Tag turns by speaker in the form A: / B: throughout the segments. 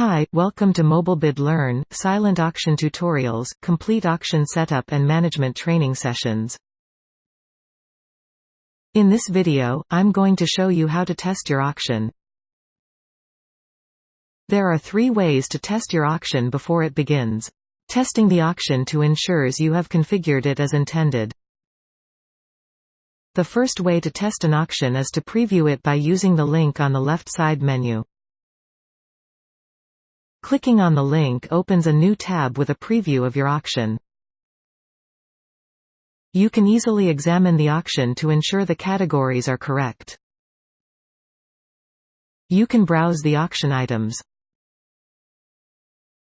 A: Hi, welcome to MobilBid Learn, silent auction tutorials, complete auction setup and management training sessions. In this video, I'm going to show you how to test your auction. There are 3 ways to test your auction before it begins. Testing the auction to ensures you have configured it as intended. The first way to test an auction is to preview it by using the link on the left side menu. Clicking on the link opens a new tab with a preview of your auction. You can easily examine the auction to ensure the categories are correct. You can browse the auction items.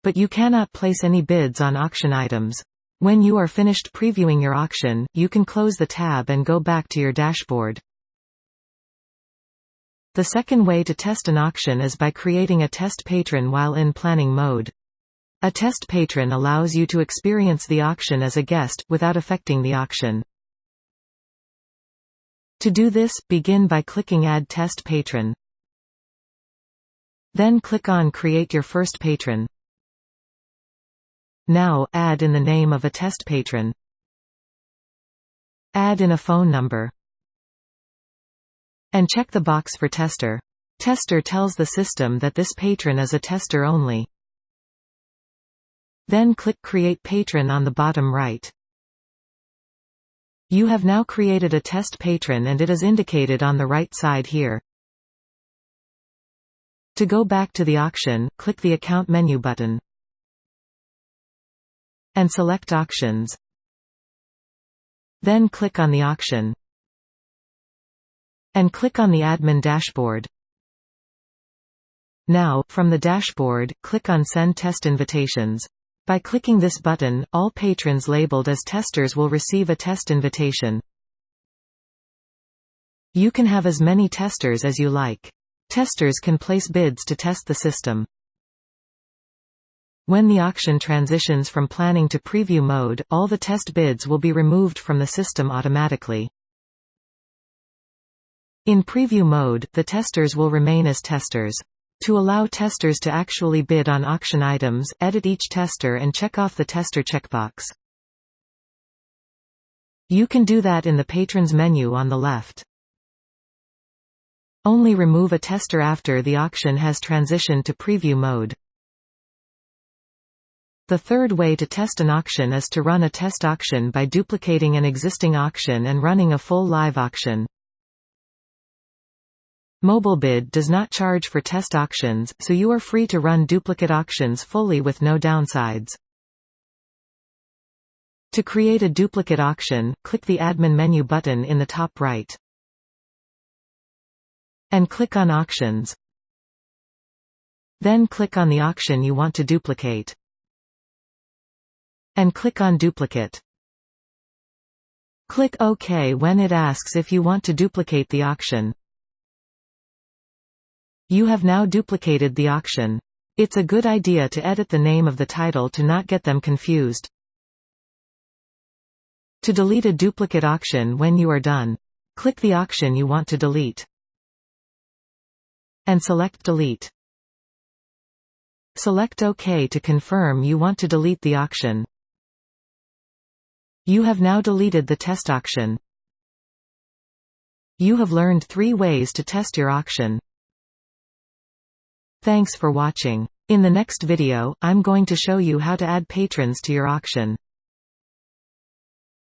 A: But you cannot place any bids on auction items. When you are finished previewing your auction, you can close the tab and go back to your dashboard. The second way to test an auction is by creating a test patron while in planning mode. A test patron allows you to experience the auction as a guest, without affecting the auction. To do this, begin by clicking Add Test Patron. Then click on Create your first patron. Now, add in the name of a test patron. Add in a phone number. And check the box for tester. Tester tells the system that this patron is a tester only. Then click Create Patron on the bottom right. You have now created a test patron and it is indicated on the right side here. To go back to the auction, click the Account menu button. And select Auctions. Then click on the auction. And click on the Admin dashboard. Now, from the dashboard, click on Send Test Invitations. By clicking this button, all patrons labeled as testers will receive a test invitation. You can have as many testers as you like. Testers can place bids to test the system. When the auction transitions from planning to preview mode, all the test bids will be removed from the system automatically. In preview mode, the testers will remain as testers. To allow testers to actually bid on auction items, edit each tester and check off the tester checkbox. You can do that in the Patrons menu on the left. Only remove a tester after the auction has transitioned to preview mode. The third way to test an auction is to run a test auction by duplicating an existing auction and running a full live auction. MobilBid does not charge for test auctions, so you are free to run duplicate auctions fully with no downsides. To create a duplicate auction, click the Admin menu button in the top right. And click on Auctions. Then click on the auction you want to duplicate. And click on Duplicate. Click OK when it asks if you want to duplicate the auction. You have now duplicated the auction. It's a good idea to edit the name of the title to not get them confused. To delete a duplicate auction when you are done, click the auction you want to delete. And select Delete. Select OK to confirm you want to delete the auction. You have now deleted the test auction. You have learned 3 ways to test your auction. Thanks for watching. In the next video, I'm going to show you how to add patrons to your auction.